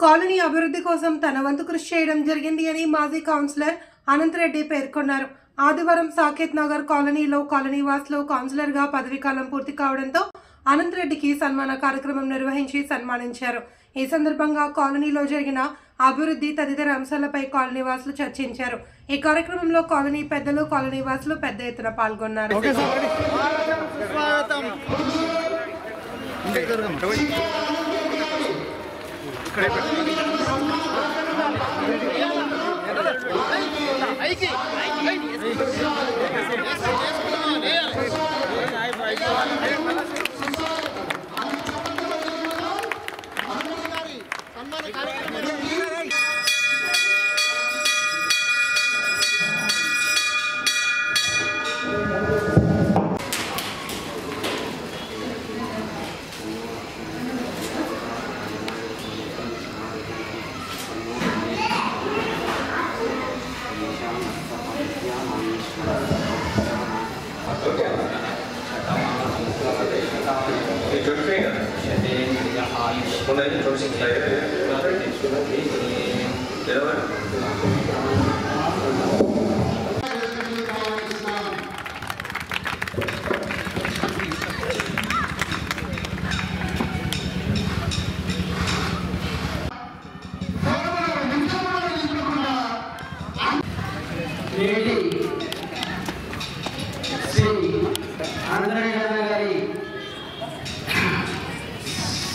Colony అభివృద్ధి కోసం తన వంతు కృషి చేయడం జరిగింది అని మాజీ కౌన్సిలర్ అనంతరెడ్డి పేర్కొన్నారు. ఆదివారం సాకేత్ నగర్ కాలనీలో కాలనీవాసులు కౌన్సిలర్గా పదవీకాలం పూర్తి కావడంతో అనంతరెడ్డికి సన్మాన కార్యక్రమం నిర్వహించి సన్మానించారు. ఈ సందర్భంగా కాలనీలో జరిగిన అభివృద్ధి తదితర అంశాలపై కాలనీవాసులు చర్చించారు. ఈ కార్యక్రమంలో కాలనీ పెద్దలు, కాలనీవాసులు పెద్ద ఎత్తున పాల్గొన్నారు.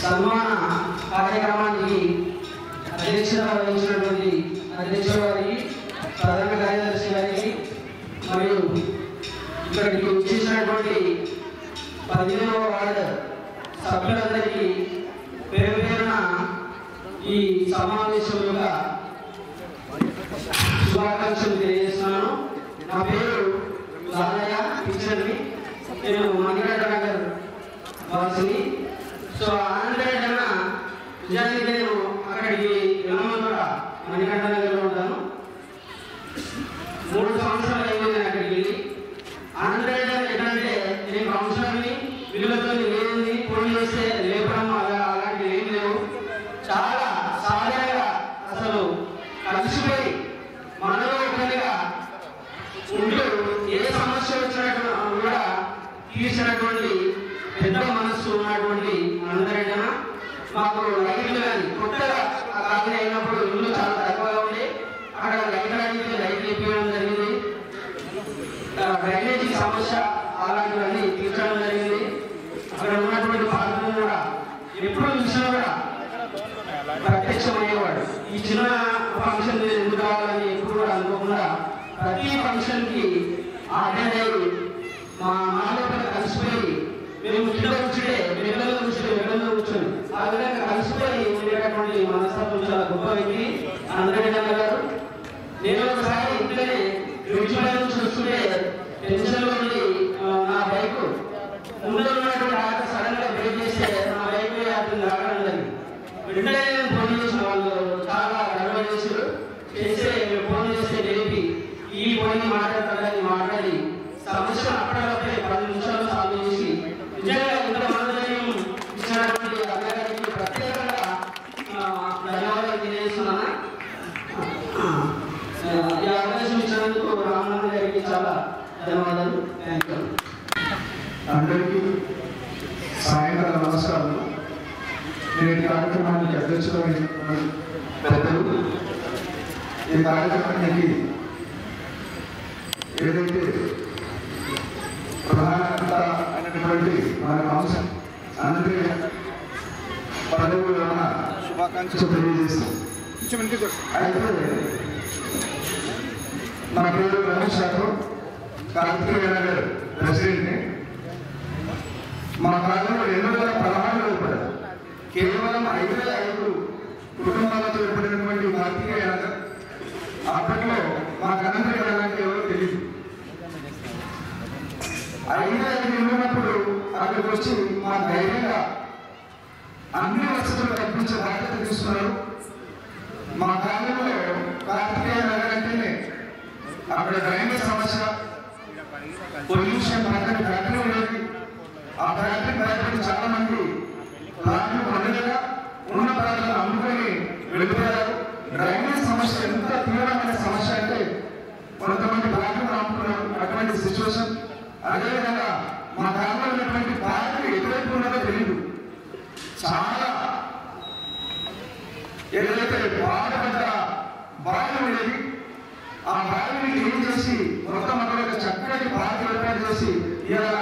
సన్మాన కార్యక్రమానికి అధ్యక్షత వహించినటువంటి అధ్యక్షుల గారికి, ప్రధాన కార్యదర్శి గారికి మరియు ఇక్కడికి వచ్చేసినటువంటి 15వ వార్డు సభ్యులందరికీ పేరు పేరున ఈ సమావేశంలో శుభాకాంక్షలు తెలియజేస్తున్నాను. నా పేరు లాలయ్య పిచ్చండి. నేను మణిగడ్డ నగర్ వాసిని. సో ఆనందరెడ్డి అన్న నిజానికి నేను అక్కడికి వెళ్ళమని కూడా మణిగడ్డ నగర్లో ఉంటాను. 3 సంవత్సరాలు అయింది నేను అక్కడికి వెళ్ళి. ఆనందరెడ్డి అన్న ఏంటంటే నేను కౌన్సిలర్ని, విలువతో లేని ఫోన్ చేస్తే లేపడం అలాంటివి ఏం లేవు. చాలా సాధారణంగా అసలు కలిసిపోయి మనలో ఒకరిగా ఉంటూ ఏ సమస్య వచ్చినట్టు కూడా తీర్చినటువంటి పెద్ద మనస్సు ఉన్నటువంటి అందరికీ మాకు లైట్లు కానీ కొత్తగా ఆ కాలనీ అయినప్పుడు ఇల్లు చాలా తక్కువగా ఉండి అక్కడ లైట్లు అడిగితే లైట్లు ఇప్పించడం జరిగింది. డ్రైనేజీ సమస్య అలాంటివన్నీ తీర్చడం జరిగింది. అక్కడ ఉన్నటువంటి పార్కులు కూడా ఎప్పుడు చూసినా కూడా ప్రత్యక్షమయ్యేవాడు. ఈ చిన్న ఫంక్షన్ ఎందుకు కావాలని ఎప్పుడు కూడా అనుకోకుండా ప్రతి ఫంక్షన్కి అటెండ్ అయ్యి మా లోపల కలిసిపోయి మేము కింద కూర్చుంటే మెడలో కూర్చొని ఆ విధంగా కలిసిపోయి ఉండేటటువంటి మనస్తత్వం చాలా గొప్ప వ్యక్తి అందరెడ్డి గారు. నేను ఒకసారి ఇంట్లోనే బ్రిడ్జ్ పై నుంచి వస్తుంటే టెన్షన్లో ఉండి నా బైక్ ముందు ఉన్నటువంటి ఆట సడన్ గా బ్రేక్ చేస్తే నా బైక్ అతను రావడం జరిగింది. వెంటనే నేను ఫోన్ చేసిన వాళ్ళు చాలా గర్వ చేస్తే ఫోన్ చేస్తే లేపి ఈ పోయి మాట్లాడతాడని మాట్లాడి సమస్య అప్పటికప్పుడే 10 నిమిషాలు సాల్వ్ చేసి నిజంగా ఇంత మనోదయం ఇచ్చినటువంటి అన్నగారికి ప్రత్యేకంగా ధన్యవాదాలు తెలియజేస్తున్నాను. ఈ అవకాశం ఇచ్చినందుకు రామనాథ్ గారికి చాలా ధన్యవాదాలు. Thank you. అందరికీ సాయంకాలం నమస్కారాలు. నేటి కార్యక్రమానికి అధ్యక్షత పెద్దలు, ఈ కార్యక్రమానికి ఏదైతే ప్రధానత అయినటువంటి మన కౌన్సిల్ అందరికీ పదవులు శుభాకాంక్షలు తెలియజేస్తాం. అయితే నా పేరు రమేష్ రాథోడ్, కార్తికేయ నగర్ ప్రెసిడెంట్ని. మా కాలంలో 2016లో ఏర్పడ్డారు. కేవలం 5,500 కుటుంబాలతో ఏర్పడినటువంటి కార్తికేయ నగర్. అప్పట్లో మా కనందరి అలాంటి ఎవరో తెలియదు. 5,500 ఉన్నప్పుడు అక్కడికి వచ్చి మా ధైర్యంగా అన్ని వసతులు కల్పించే బాధ్యత తీసుకున్నారు. మా కాలంలో కార్తికేయ నగర్ అంటేనే అక్కడ డ్రైనేజ్ సమస్య, పొల్యూషన్ పక్కన ఫ్యాక్టరీ ఉండేది. ఆ ఫ్యాక్టరీ బయటపడి చాలా మంది ప్లాట్లు కొనలేక ఉన్న ప్లాట్లను అమ్ముకొని వెళ్ళిపోయారు. డ్రైనేజ్ సమస్య ఎంత తీవ్రమైన సమస్య అంటే కొంతమంది ప్లాట్లు అమ్ముకున్నారు. అటువంటి సిచ్యువేషన్. అదేవిధంగా మా గ్రామంలో ఉన్నటువంటి ఫ్యాక్టరీ ఎటువైపు ఉన్నదో తెలియదు. చాలా ఏదైతే బాధపడ్డ బావి ఉండేది, ఆ బావిని క్లీన్ చేసి మొత్తం అక్కడ ఒక చక్కటి పార్క్ ఏర్పాటు చేసి ఇలా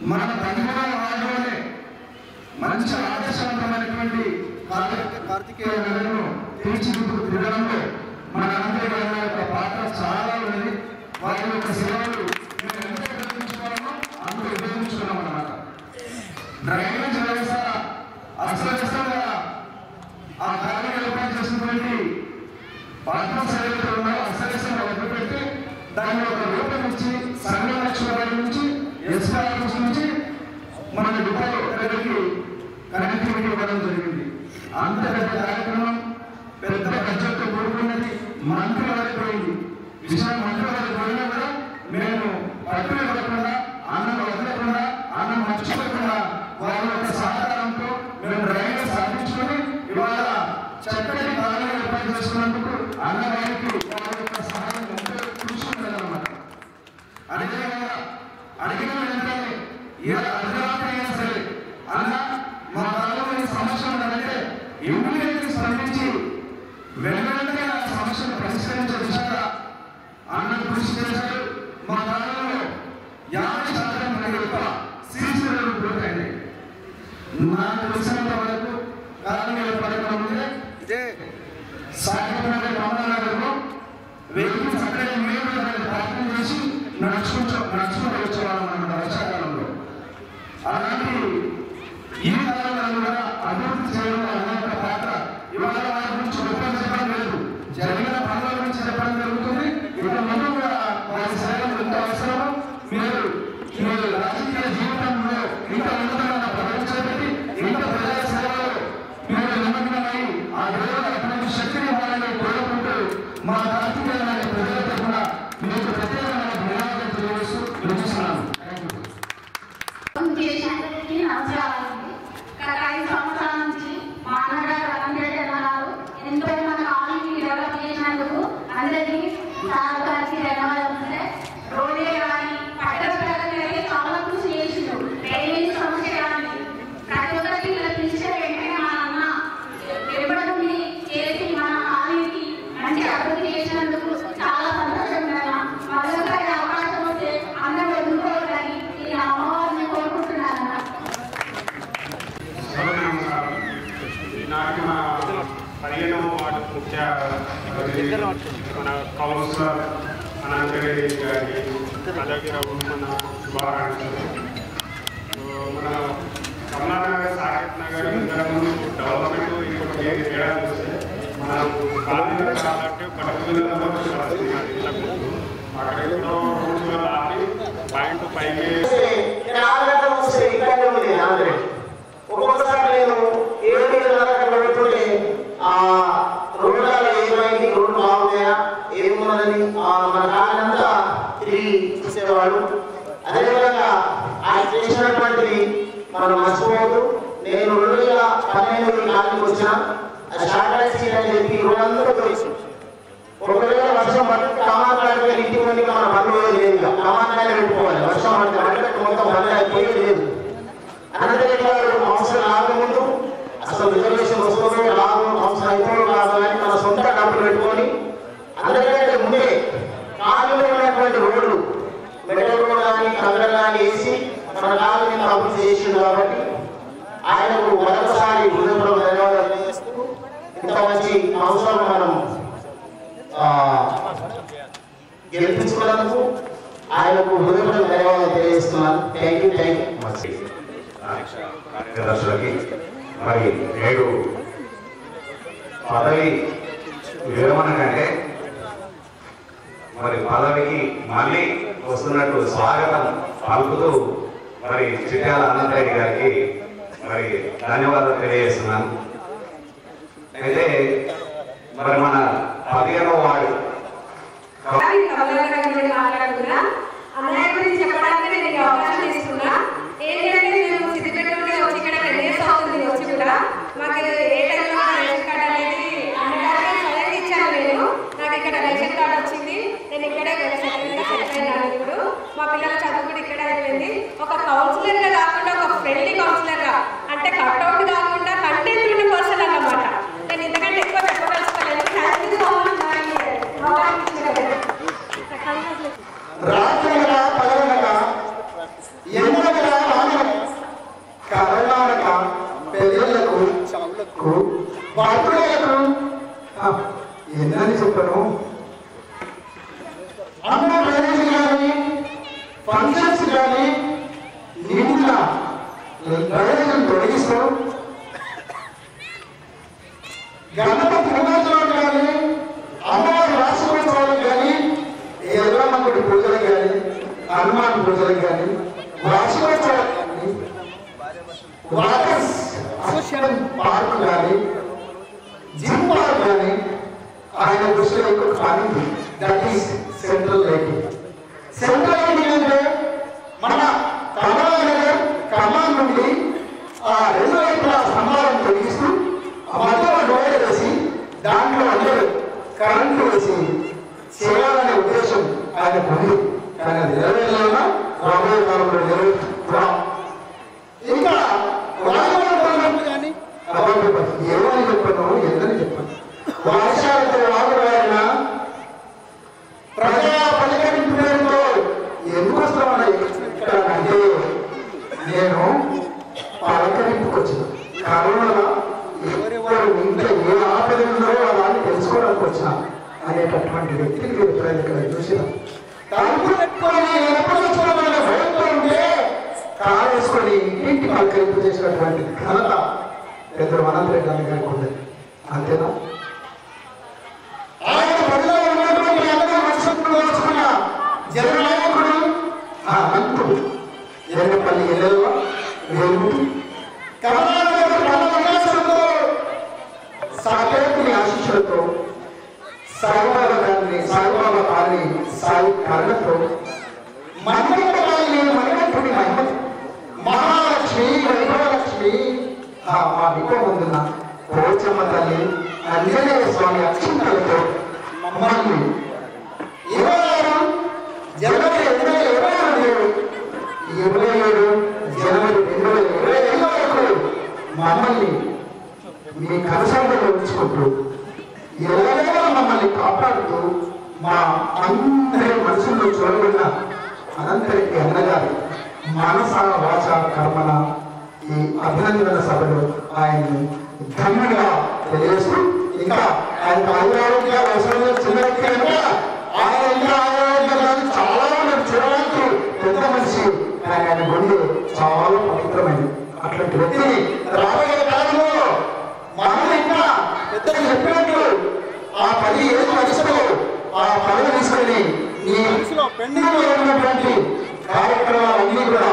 మన పదిహేనవ వార్డులోనే మంచి ఆదర్శవంతమైనటువంటి కార్తికేయ నగర్ను తీర్చిదిద్దడంలో మన అందరి గారి యొక్క పాత్ర చాలా ఉన్నది. వారి యొక్క సేవలు మేము ఎంత ఉపయోగించుకోవాలో అంత ఉపయోగించుకున్నాం అన్నమాట. డ్రైనేజ్ వ్యవస్థ అస్తవ్యస్తంగా ఆ కార్యం ఏర్పాటు చేసినటువంటి పార్ట్నర్స్ ఏదైతే ఉన్నారో అస్తవ్యస్తంగా వదిలిపెట్టి దాన్ని ఒక రూపం ఇచ్చి సంఘం లక్ష్మీ నుంచి ఎస్పీ ఆఫీస్ నుంచి మన డిపోలో దగ్గరికి కనెక్టివిటీ ఇవ్వడం జరిగింది. అంత పెద్ద కార్యక్రమం పెద్ద బడ్జెట్తో కూడుకున్నది. మంత్రి వరకు పోయింది. విషయం మంత్రి వరకు పోయినా కూడా మేము పట్టులు ఇవ్వకుండా అన్నం వదలకుండా అన్నం మర్చిపోకుండా వారి యొక్క సహకారంతో మేము డ్రైనేజ్ సాధించుకొని ఇవాళ చక్కటి కాలం ఏర్పాటు చేసుకున్నందుకు అన్నగారికి వారి యొక్క సహాయం ఎంతో కృషి ఉండాలన్నమాట. అదేవిధంగా అడిగిన వెంటనే ఏ అర్ధరాత్రి అయినా సరే అన్న మా కాలంలో ఈ సమస్య ఉండాలంటే ఇమ్మీడియట్లీ స్పందించి వెంటనే ఆ సమస్యను పరిష్కరించే దిశగా అన్న కృషి చేశారు. మా కాలంలో 50% మంది యొక్క సీసీ రోడ్లు పూర్తయింది. నాకు తెలిసినంత వరకు కాలం ఏర్పడక ముందే ఇదే సాగర్ నగర్ కమలానగర్లో వెహికల్స్ అక్కడే మేము పార్కింగ్ చేసి నడుచుకుంటూ వచ్చేవాళ్ళం అన్నమాట వర్షాకాలంలో. అలాంటి ఈ కాలంలో కూడా అభివృద్ధి చేయడంలో అనేక పాత్ర ఇవాళ వారి గురించి గొప్పలు చెప్పడం లేదు, జరిగిన పనుల గురించి చెప్పడం జరుగుతుంది. ఇక ముందు కూడా వారి సేవలు ఎంత అవసరమో మీరు రాజకీయ జీవితంలో ఇంత ఉన్నతమైన పదవి చేపట్టి ఇంత ప్రజా సేవలో మీరు నిమగ్నమై ఆ దేవుడు అటువంటి శక్తిని వాళ్ళని కోరుకుంటూ మా రాజకీయ ప్రజల తరఫున మీకు ప్రత్యేకమైన ధన్యవాదాలు తెలియజేస్తూ నిలుస్తున్నాను. నమస్కారాలండి. గత 5 సంవత్సరాల నుంచి మా అన్నగారు రంగారెడ్డి అన్నారు ఎంతో మన కాలనీ డెవలప్ చేసినందుకు అందరికీ సార్ గారికి ధన్యవాదాలు. రోడ్డే కానీ పట్టణ ప్రగతి అయితే చాలా కృషి చేసిండు. డ్రైనేజ్ సమస్య కానీ ప్రతి ఒక్కరికి పిలిచే వెంటనే మా అన్న ఎప్పటి చేసి మన కాలనీకి మంచి అభివృద్ధి చేసినందుకు చాలా సంతోషంగా మరొకరి అవకాశం వస్తే అందరూ ఎదుర్కోవాలని నేను అమ్మవారిని కోరుకుంటున్నాను. ఈనాటి మన 15వ వార్డు ముఖ్య మన కౌన్సిలర్ అనంతగిరి గారి అలాగే మన శుభాకాంక్షలు. మన కమలానగర్ సాగర్ నగర్ డెవలప్మెంట్ ఇంకొకటి తేడా చూస్తే మనం కాలనీ కావాలంటే పట్టుదలలో అక్కడ ఎక్కడో రోజులు ఆపి పాయింట్ పైకి ఒక్కొక్కసారి నేను 7:30 పెట్టుకుంటే ఆ రోడ్లలో ఏమైంది, రోడ్డు బాగున్నాయా ఏమున్నదని మన కాలంతా తిరిగి చూసేవాడు. అదేవిధంగా ఆయన చేసినటువంటిది మనం మర్చిపోవద్దు. నేను 2015 కాలనీకి వచ్చిన షార్ట్ స్ట్రీట్ అని చెప్పి రోడ్లందరూ తెలుసు. ఒకవేళ వర్షం పడితే కమానాలు ఇంటి మంది మన బండ్లు లేదు, కమానాలు పెట్టుకోవాలి. వర్షం పడితే అడగట్టు మొత్తం బండ్లు అయిపోయేది లేదు. అనంతరం అవసరం రాకముందు అసలు రిజర్వేషన్ వస్తుందో రాదు, అవసరం అయిపోవడం రాదు అని మన సొంత డబ్బులు పెట్టుకొని అందరికంటే ముందే కాలనీలో ఉన్నటువంటి రోడ్లు మెటల్ రోడ్ కానీ కంగడ కానీ వేసి మన కాలనీ అభివృద్ధి చేసిండు. కాబట్టి ఆయనకు మరొకసారి హృదయపూర్వక ధన్యవాదాలు తెలియజేస్తూ ఇంత మంచి అవసరం మనం గెలిపించుకున్నందుకు ఆయనకు హృదయపూర్వక ధన్యవాదాలు తెలియజేస్తున్నాను. థ్యాంక్ యూ కార్యదర్శులకి మరి నేడు పదవి విరమణ కంటే మరి పదవికి మళ్ళీ వస్తున్నట్టు స్వాగతం పలుకుతూ మరి చిట్యాల అనంతరెడ్డి గారికి మరి ధన్యవాదాలు తెలియజేస్తున్నాను. అయితే మరి మన 15వ వార్డు మాట్లాడుతున్నా మా పిల్లల చదువు కూడా ఇక్కడ అయిపోయింది. ఒక కౌన్సిలర్గా కాకుండా ఒక ఫ్రెండ్లీ కౌన్సిలర్గా, అంటే కట్అవుట్ కాకుండా కంటెంట్ ఉన్న పర్సన్ అన్నమాట. నేను ఇంతకంటే ఎక్కువ చెప్పదలుచుకోలేదు. రాత్రనగా పగలనగా ఎండనగా వాననగా కరోనానగా పెళ్ళిళ్ళకు బర్త్డేలకు ఎన్నని చెప్పను అన్న మ్యారేజ్ కానీ ఫంక్షన్స్ కానీ నిండుగా మ్యారేజ్ను తొలగిస్తూ గణపతి నిమజ్జనం కానీ అమ్మవారి వార్షికోత్సవాలు కానీ ఎర్రమ్మగుడి పూజలు కానీ హనుమాన్ పూజలు కానీ వార్షికోత్సవాలు కానీ వాటర్స్ అసోసియేషన్ పార్క్ కానీ జిమ్ పార్క్ కానీ ఆయన దృష్టిలో ఇంకొక పని ఉంది. That is central lighting. Central lighting అంటే మన కమలానగర్ కమాన్ నుండి ఆ 2 వైపుల స్తంభాలను తొలగిస్తూ మధ్యలో డోర్ వేసి దాంట్లో అందరూ కరెంటు వేసి చేయాలనే ఉద్దేశం ఆయనకు ఉంది. కానీ అది నెరవేర్లేనా రాబోయే కాలంలో నెరవేర్చుకున్నాం. ఇంకా కానీ ఏమని చెప్పను ఎందని చెప్పను. వర్షాలతో వాగువారిన ప్రజా పలికరింపు పేరుతో ఎందుకు వస్తామనంటే నేను పలకరింపుకు వచ్చిన కరోనా ఎవరెవరు ఇంకా ఏ ఆపద ఉందో అలాని తెలుసుకోవడానికి వచ్చిన అనేటటువంటి వ్యక్తిని మీరు ఇక్కడ చూసిన తలుపు పెట్టుకొని ఎప్పుడు వచ్చిన భయంతో ఉంటే కారు వేసుకొని ఇంటి పలకరింపు చేసినటువంటి ఘనత పెద్దలు అనంతరెడ్డి అన్న గారికి ఉంది. అంతేనా? ఆయన ప్రజలో ఉన్నటువంటి అందరూ మనసుకుని దోచుకున్న జననాయకుడు అనంతుడు ఎర్రపల్లి ఎల్లెల్వ వేలుగుడు కమలానగరంతో సాకేతుని ఆశీస్సులతో సాయిబాబా గారిని సాయి కరుణతో మన్మథుని మహిమ మహాలక్ష్మి వైభవలక్ష్మి మా బిడ్డ ముందున్న పోచమ్మ తల్లి ఆంజనేయ స్వామి అక్షింతలతో మమ్మల్ని 26 జనవరి 2027 జనవరి 2025 వరకు మమ్మల్ని మీ కనసంలో ఉంచుకుంటూ ఎలాగైనా మమ్మల్ని కాపాడుతూ మా అందరి మనసుల్లో చూడబడిన అనంతరెడ్డి అన్నగారి మనస వాచ కర్మన ఈ అభినందన సభలో ఆయన్ని ధన్యంగా తెలియజేస్తూ ఇంకా ఆయన ఆరోగ్యాలు అవసరం చిన్న వ్యక్తి కనుక ఆయన ఇంకా ఆరోగ్యాలు చాలా మంది చూడడానికి పెద్ద మనిషి, కానీ ఆయన గుండె చాలా పవిత్రమైనది. అట్లాంటి వ్యక్తిని రాబోయే కాలంలో మనం ఇంకా పెద్దలు చెప్పినట్టు ఆ 10 ఏళ్ళ వయసులో ఆ పనులు తీసుకొని నీ మనసులో పెండింగ్లో ఉన్నటువంటి కార్యక్రమాలన్నీ కూడా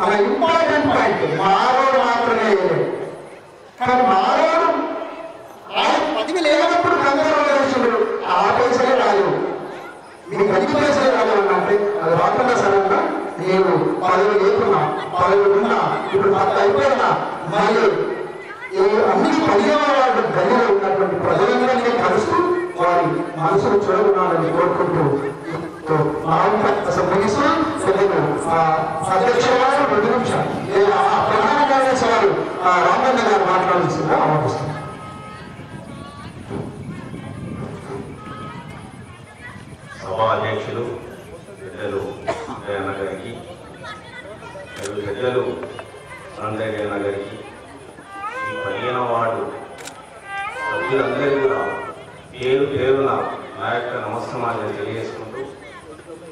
మన ఇంపార్టెంట్ పాయింట్ మారోడు మాత్రమే. కానీ మారోడు ఆయన 10 లేనప్పుడు కంగారు వేసుడు ఆ పైసలే రాదు, మీకు 10 పైసలే రాదు అంటే అది రాకుండా సడన్గా నేను 10 లేకున్నా 10 ఉన్నా ఇప్పుడు 10 అయిపోయినా మళ్ళీ అన్ని 10వ వార్డు గదిలో ఉన్నటువంటి ప్రజలందరినీ కలుస్తూ వారి మనసును చూడకున్నాడని కోరుకుంటూ ముగిస్తూ అధ్యక్షులు 2 నిమిషాలు ప్రధాన కార్యదర్శి వారు రామన్న గారు మాట్లాడాల్సిందిగా ఆహ్వానిస్తున్నారు. సభా అధ్యక్షులు పెద్దలు అన్న గారికి, పెద్దలు అనంతయ్య అన్న గారికి, ఈ 15వ వార్డు సభ్యులందరూ కూడా పేరు పేరున నా యొక్క నమస్కారాలు తెలియజేసుకుంటూ,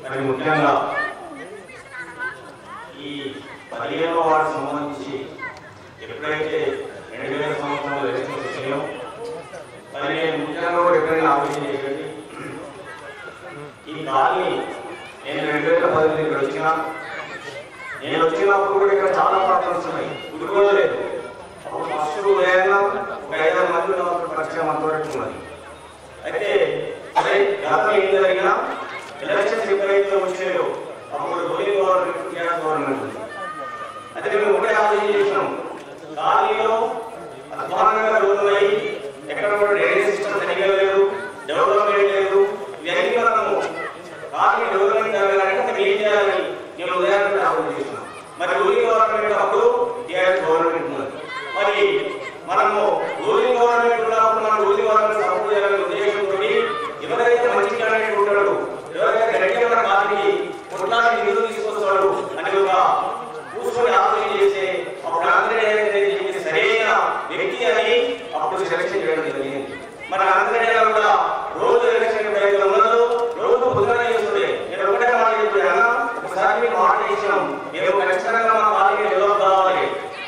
మరి ముఖ్యంగా ఈ 15వ వార్డు సంబంధించి ఎప్పుడైతే 2000 సంవత్సరంలో ఎలక్షన్స్ వచ్చినాయో మరి నేను ముఖ్యంగా కూడా ఎప్పుడైనా ఆలోచన చేయండి, ఈ కాలనీ నేను 2010 ఇక్కడ వచ్చినా, నేను వచ్చినప్పుడు కూడా ఇక్కడ చాలా ప్రాబ్లమ్స్ ఉన్నాయి. ఇప్పుడు కూడా లేదు. అప్పుడు ఫస్ట్ ఏదైనా ఒక 5-6 మంది పరిచయం అంతవరకు ఉన్నది. అయితే అదే గతం ఏం జరిగినా ఎలక్షన్స్ ఎప్పుడైతే వచ్చాయో అప్పుడు రూలింగ్ గవర్నమెంట్ ఉంది. అయితే మేము ఒకటే ఆలోచన చేసినాం, కాలనీలో అధ్వానంగా రోడ్లు అయ్యి ఎక్కడ కూడా డ్రైనేజ్ సిస్టమ్ సరిగ్గా లేదు, డెవలప్మెంట్ లేదు. ఇవన్నీ మనము కాలనీ డెవలప్మెంట్ జరగాలంటే ఏం చేయాలి మరి రూలింగ్ గవర్నమెంట్ అప్పుడు టీఆర్ఎస్ గవర్నమెంట్ ఉన్నది. మరి మనము రూలింగ్ గవర్నమెంట్ ఉన్నప్పుడు మనం రూలింగ్ గవర్నమెంట్ సపోర్ట్ చేయాలనే ఉద్దేశంతో ఎవరైతే మంచి క్యాండిడేట్ ఉంటాడు, ఎవరైతే గట్టిగా కాదని కొట్లాడి నిధులు తీసుకొస్తాడు అని ఒక కూర్చొని ఆలోచన చేస్తే అప్పుడు ఆంధ్రప్రదేశ్ సరైన వ్యక్తి అని అప్పుడు సెలక్షన్ చేయడం జరిగింది. మన ఆంధ్రప్రదేశ్లో కూడా రోజు ఎలక్షన్ ప్రయత్నం ఉన్నదో రోజు పొద్దున చేస్తుండే. నేను ఒకటే మాట చెప్తున్నా, ఒకసారి మేము మాట ఇచ్చినాం, మేము ఖచ్చితంగా మా పార్టీ డెవలప్ కావాలి,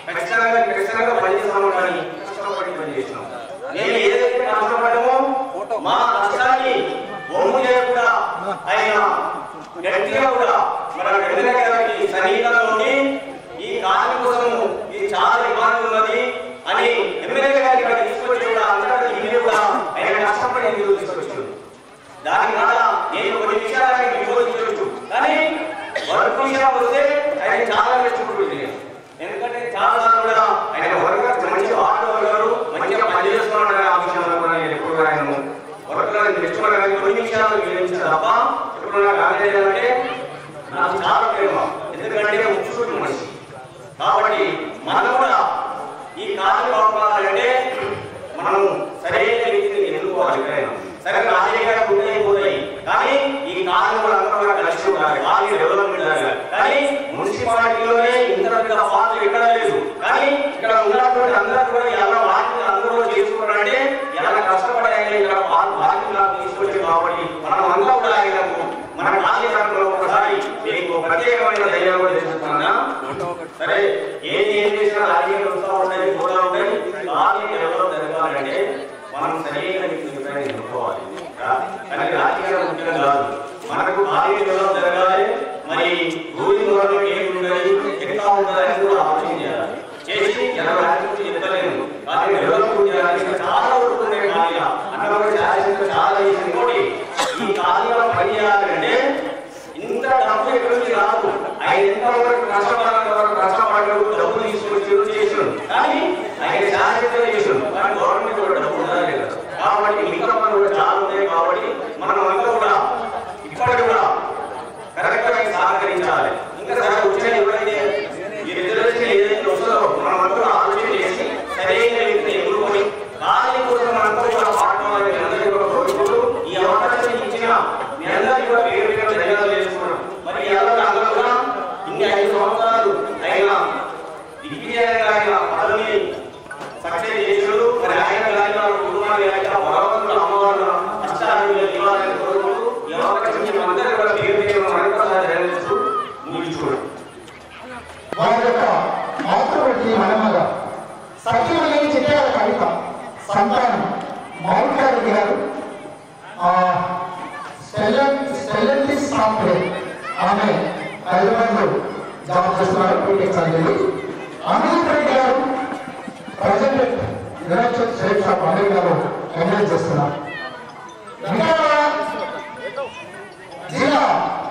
ఖచ్చితంగా పనిచేస్తాము కానీ కష్టపడి పనిచేసినాం. నేను ఏదైతే కష్టపడ్డామో మా కష్టాన్ని బొమ్మ చేయకుండా ఆయన గట్టిగా కూడా మన ఎమ్మెల్యే గారికి సన్నిహితంగా ఉండి ఈ కార్యం కోసం ఇది చాలా ఇబ్బంది ఉన్నది అని ఎమ్మెల్యే గారికి ఇక్కడ తీసుకొచ్చి కూడా అందరికీ ఇది కూడా ఆయన కష్టపడి నిధులు తీసుకొచ్చాడు. దాని వల్ల నేను కొన్ని విషయాలు విమోచించవచ్చు, కానీ వర్క్ విషయం వస్తే ఆయన చాలా మెచ్చుకుంటుంది. ఎందుకంటే చాలా కూడా ఆయన వర్క్ మంచి ఆటోలు మంచిగా పనిచేస్తున్నాడు. ఆ విషయంలో కూడా నేను ఎప్పుడు ఆయన వర్క్లను తెచ్చుకోవడానికి కొన్ని విషయాలు వివరించాను తప్ప ఎప్పుడు నాకు ఆగలేదంటే నాకు చాలా ప్రేమ. ఎందుకంటే ముఖ్యసూటి మనిషి కాబట్టి మనం కూడా ఈ కార్యం బాగుపడాలంటే మనం సరైన వ్యక్తిని ఎన్నుకోవాలి. సరే రాజకీయ గుర్తయిపోతాయి కానీ ఈ కార్యం కూడా అందరూ కూడా కలిసి ఉండాలి, కార్య డెవలప్మెంట్ జరగాలి. కానీ మున్సిపాలిటీలోనే ఇంత పెద్ద పాత్ర ఎక్కడ లేదు, కానీ ఇక్కడ ఉన్నటువంటి అందరూ కూడా ఎలా వాటిని అందరూ చేసుకోవాలంటే ఎలా కష్టపడాలి, ఇక్కడ వాటిని తీసుకొచ్చి కాబట్టి మనం అంతా కూడా ఆయనకు మన కార్యక్రమంలో ఒకసారి మీకు ప్రత్యేకమైన ధైర్యం కూడా చేస్తున్నా. సరే ఏం చేసినా రాజకీయాలు వస్తూ ఉంటాయి, పోతా ఉంటాయి. కార్యం డెవలప్ జరగాలంటే మనం సరైన వ్యక్తిని ఎన్నుకోవాలి. కానీ రాజకీయాలు ముఖ్యం కాదు, మనకు కార్యం డెవలప్ జరగాలి. మరి రూలింగ్ గవర్నమెంట్ ఏమి ఉండాలి, ఎట్లా ఉండాలి అని కూడా ఆలోచన చేయాలి. చేసి ఎలా రాజకీయం చెప్పలేము కానీ డెవలప్ చేయాలి. చాలా వరకు కార్య అన్నప్పుడు చాలా ఇంకోటి ఈ కార్యంలో పని చేయాలంటే ఇంత డబ్బు ఎక్కడి నుంచి రాదు. ఆయన ఎంతవరకు కష్టపడ్డాడు, డబ్బులు తీసుకొచ్చి చేసాడు, కానీ ఆయన శాశ్వతంగా చేసాడు. కానీ గవర్నమెంట్ కూడా డబ్బు ఉండాలి కదా. కాబట్టి మిగతా పనులు కూడా చాలా ఉన్నాయి. కాబట్టి మనం అంతా కూడా ఇప్పటికి కూడా కరెక్ట్గా సహకరించాలి. ఇంకా సరే వచ్చిన ఎవరైతే ఈ రిజర్వేషన్ ఏదైతే వస్తుందో మనం అందరూ ఆలోచన చేసి సరైన వ్యక్తిని ఎదుర్కొని కార్యం కోసం మనంతా కూడా పాల్గొనాలని అందరికీ కూడా కోరుకుంటూ ఈ అవకాశం ఇచ్చిన మీ అందరికీ కూడా వేరు వేరు ధన్యవాదాలు చేసుకున్నాం. మరి అందరూ కూడా ఇన్ని 5 సంవత్సరాలు అయినా దిగ్విజయంగా ఆయన పదవిని సక్సెస్ చేశాడు. మరి ఆయన కానీ కుటుంబాన్ని భగవంతుడు అమ్మవారు అష్టాన్ని ఇవ్వాలని కోరుకుంటూ ఈ అవకాశం ఇచ్చిన అందరూ కూడా వేరు వేరు మరొకసారి ధన్యవాదాలు ముగించుకోవడం. వారి యొక్క మాతృవృత్తి మనమ్మగా సత్యమయ్యని చిత్రాల కవిత సంతానం మౌలికారెడ్డి గారు స్టెల్లెంటిస్ సాఫ్ట్వేర్ ఆమె హైదరాబాద్లో జాబ్ చేస్తున్నారు, బీటెక్ చదివి. అమిత్ రెడ్డి గారు ప్రజెంట్ యునైటెడ్ స్టేట్స్ ఆఫ్ అమెరికాలో ఎంఎల్ చేస్తున్నారు. జిల్లా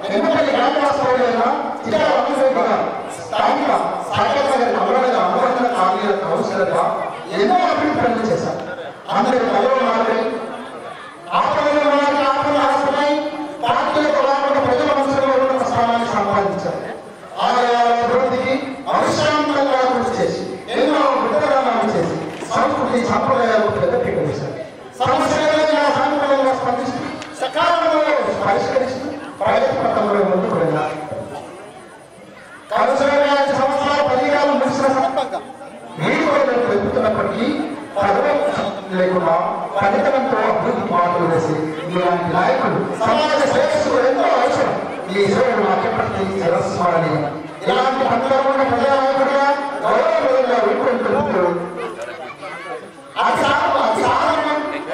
ఎన్నికల గ్రామవాసమైన జిల్లా అభివృద్ధిగా స్థానిక సాకేత్ అమరులుగా అనుబంధ కార్యాలయ కౌన్సిలర్గా ఎన్నో అభివృద్ధి పనులు చేశారు. అందరి కలవ మాత్రమే ఆపదలపై పార్టీలకు రాకుండా ప్రజల మనసులో ఉన్న స్థానాన్ని సంపాదించారు. ఆయా అభివృద్ధికి అవిశ్రాంతంగా కృషి చేసి ఎన్నో విత్తనాలు చేసి సంస్కృతి సంప్రదాయాలకు పెద్దపీట వేశారు. సమస్యలైన సానుకూలంగా స్పందిస్తూ సకాలంలో పరిష్కరిస్తూ ప్రగతి పథంలో ముందుకు వెళ్ళారు. కౌన్సిలర్ 5 సంవత్సరాల పనికాలం ముగిసిన సందర్భంగా వీడుకోవడం పెరుగుతున్నప్పటికీ పదవి లేకుండా ఫలితంతో అభివృద్ధి మాటలు వేసి ఇలాంటి నాయకులు సమాజ శ్రేయస్సు ఎంతో అవసరం. ఈ సేవలు మాకెప్పటికీ చిరస్మరణీయం. ఇలాంటి పనులు ప్రజానాయకుడిగా గౌరవప్రదంగా వీడుకుంటున్నప్పుడు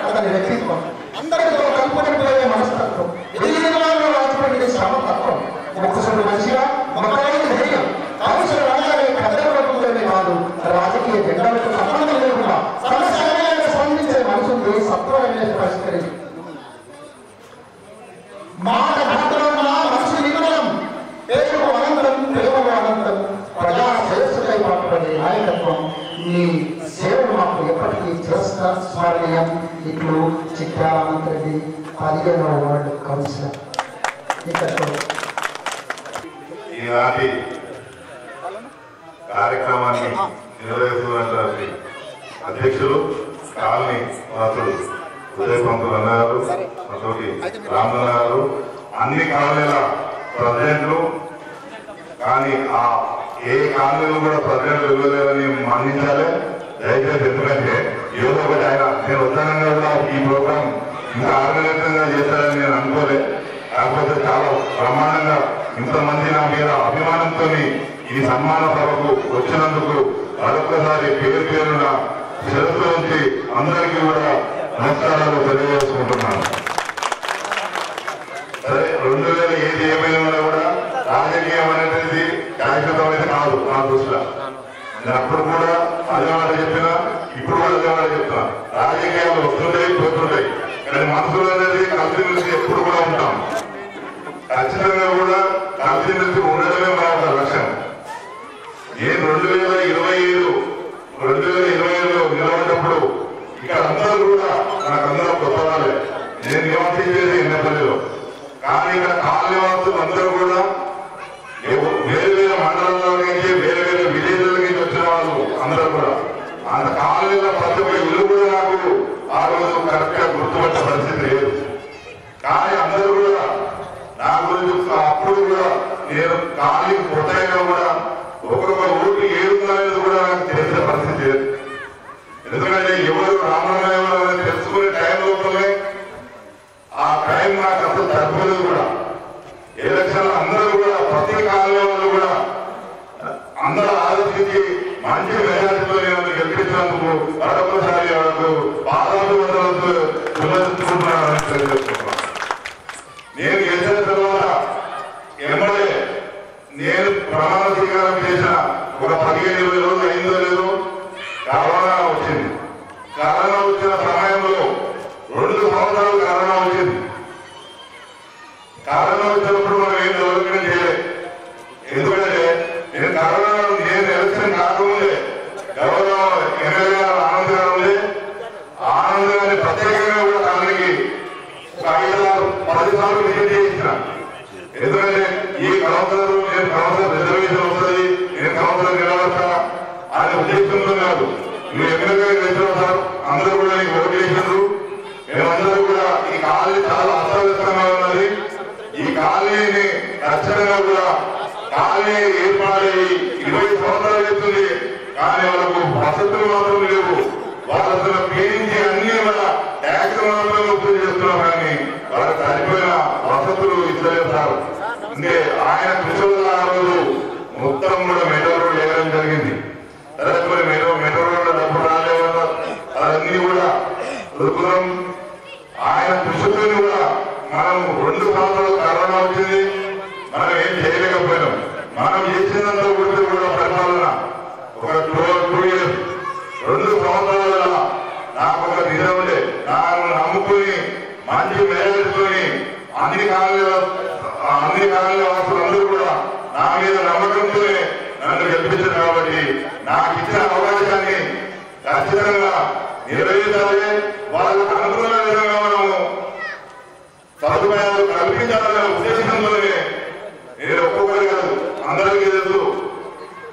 అతని వ్యక్తిత్వం, అందరితో కలుపుకునిపోయే మనస్తత్వం, ఎదిగినాల్లో రాజపడి శ్రమ తత్వం, ముక్కుసుడు మంచిగా మొక్కలైన ధైర్యం, కౌన్సిలర్ అనగానే కథలలోనే కాదు రాజకీయ జెండాలకు సంబంధం లేకుండా సమస్యలైన స్పందించే మనసుని సత్వరమైన పరిష్కరించి మాట భద్రం మనసు నిగమనం పేరుకు అనంతరం ప్రేమకు అనంతరం ప్రజా శ్రేయస్సుకై పాటుపడే నాయకత్వం ఈ సేవలు మాకు ఎప్పటికీ చిరస్మరణీయం. ఇట్లు చిత్రానంద రెడ్డి 15వ వార్డు కౌన్సిలర్. ఈనాటి కార్యక్రమాన్ని నిర్వహిస్తున్నటువంటి అధ్యక్షులు కాలనీ వాసులు ఉదయ పంతులు అన్నారు, అతోటి రామన్న గారు, అన్ని కాలనీల ప్రెసిడెంట్లు, కానీ ఆ ఏ కాలనీలు కూడా ప్రెసిడెంట్లు ఇవ్వలేదని మన్నించాలి దయచేసి. ఎందుకంటే ఏదో ఒకటి ఆయన నేను ఉద్దానంగా కూడా ఈ ప్రోగ్రాం ఇంకా ఆర్గనైజంగా చేశారని నేను అనుకోలే. కాకపోతే చాలా బ్రహ్మాండంగా ఇంతమంది నా మీద అభిమానంతో ఈ సన్మాన సభకు వచ్చినందుకు మరొకసారి పేరు పేరున శిరస్సు నుంచి అందరికీ కూడా నమస్కారాలు తెలియజేసుకుంటున్నాను. సరే, 2000 ఏది ఏమైనా కూడా రాజకీయం అనేది శాశ్వతమైతే కాదు నా దృష్టిలో. నేను అప్పుడు కూడా అదే మాట చెప్పినా, ఇప్పుడు కూడా అదే మాట చెప్తున్నా. రాజకీయాలు వస్తుంటాయి, పోతుంటాయి, కానీ మనసులు అనేది కలిసి ఎప్పుడు కూడా ఉంటాం. ఖచ్చితంగా కూడా కలిసి ఉండడమే మన ఒక లక్ష్యం. నేను 2025లో నిలబడినప్పుడు ఇక్కడ అందరూ కూడా నాకందరూ కొత్త వాళ్ళే. నేను నివాసించేది ఎన్నపల్లిలో, కానీ ఇక్కడ కాలనివాసులు అందరూ కూడా వేరే వేరే మండలాల నుంచి వేరే వేరే విలేజ్ల నుంచి వచ్చిన వాళ్ళు అందరూ కూడా అంత కాలనీలో ప్రతి ఒక్క ఇల్లు కూడా నాకు ఆ రోజు కరెక్ట్ గా గుర్తుపట్టే పరిస్థితి లేదు. కానీ అందరూ కూడా నా గురించి అప్పుడు కూడా నేను కాలనీ కొత్తగా కూడా ఒక్కొక్క ఊరికి ఏడుందనేది కూడా నాకు తెలిసిన పరిస్థితి లేదు. ఎందుకంటే ఎవరు రామరామయ్య తెలుసుకునే టైం లోపలే ఆ టైం నాకు అసలు సరిపోలేదు కూడా. ఎలక్షన్ అందరూ కూడా ప్రతి కాలనీ వాళ్ళు కూడా అందరూ ఆలోచించి మంచి మెజార్టీతో నేను గెలిపించినందుకు మరొకసారి వాళ్ళకు పాదాలు పునరుద్ధరించుకుంటున్నానని తెలియజేస్తున్నాను. నేను గెలిచిన తర్వాత ఎమ్మెల్యే నేను ప్రమాణ స్వీకారం చేసిన ఒక 15-20 రోజులు అయిందో లేదో కరోనా వచ్చింది. కరోనా వచ్చిన సమయంలో 2 సంవత్సరాలు కరోనా వచ్చింది. కరోనా వచ్చినప్పుడు మనం ఏం డెవలప్మెంట్ చేయలేదు. ఎందుకంటే నేను ఎలక్షన్ కాకముందే గౌరవ ఎమ్మెల్యే ఆనంద్ గారు ఉండే ఆనంద్ గారిని ప్రత్యేకంగా కూడా కాలనీకి ఒక 5-10 సార్లు విజిట్ చేయించిన. ఎందుకంటే ఈ కౌన్సిలర్ నేను కౌన్సిలర్ రిజర్వేషన్ వస్తుంది, నేను కౌన్సిలర్ నిలబడతా అనే ఉద్దేశంతో కాదు. నువ్వు ఎమ్మెల్యేగా గెలిచిన సార్ అందరూ కూడా నీకు ఓటు చేసినారు. మేమందరూ కూడా ఈ కాలనీ చాలా అస్తవ్యస్తంగా ఉన్నది. ఈ కాలనీని ఖచ్చితంగా కూడా కాలనీ ఏర్పాటు 20 సంవత్సరాలు అవుతుంది, కానీ వాళ్ళకు వసతులు మాత్రం లేవు. వాళ్ళ పీడించి అన్ని వాళ్ళ ట్యాక్స్ మాత్రమే వసూలు చేస్తున్నాం, కానీ వాళ్ళకి సరిపోయిన వసతులు ఇస్తలేదు సార్. అంటే ఆయన కృషి వల్ల ఆ రోజు మొత్తం కూడా మెట్రో రోడ్ వేయడం జరిగింది. తదుపరి మెట్రో రోడ్ డబ్బు రాలేవల్ల అవన్నీ కూడా దొరుకుతాం. ఆయన కృషితో కూడా మనం 2 సంవత్సరాలు కరోనా వచ్చింది, మనం ఏం చేయలేకపోయినాం. మనం చేసినంత కూడా పరిపాలన ఒక 2 ఇయర్స్ 2 సంవత్సరాల నాకు ఒక నిజం ఉండే నాకు నమ్ముకుని మంచి మేలుకొని అన్ని కాలనీ వాసులందరూ కూడా నా మీద నమ్మకంతోనే నన్ను గెలిపించారు. కాబట్టి నాకు ఇచ్చిన అవకాశాన్ని ఖచ్చితంగా నిర్వహించాలి. వాళ్ళకు అనుకున్న విధంగా మనము సదుపాయాలు కల్పించాలనే ఉద్దేశంతోనే నేను ఒక్కొక్కరి కాదు అందరికీ తెలుసు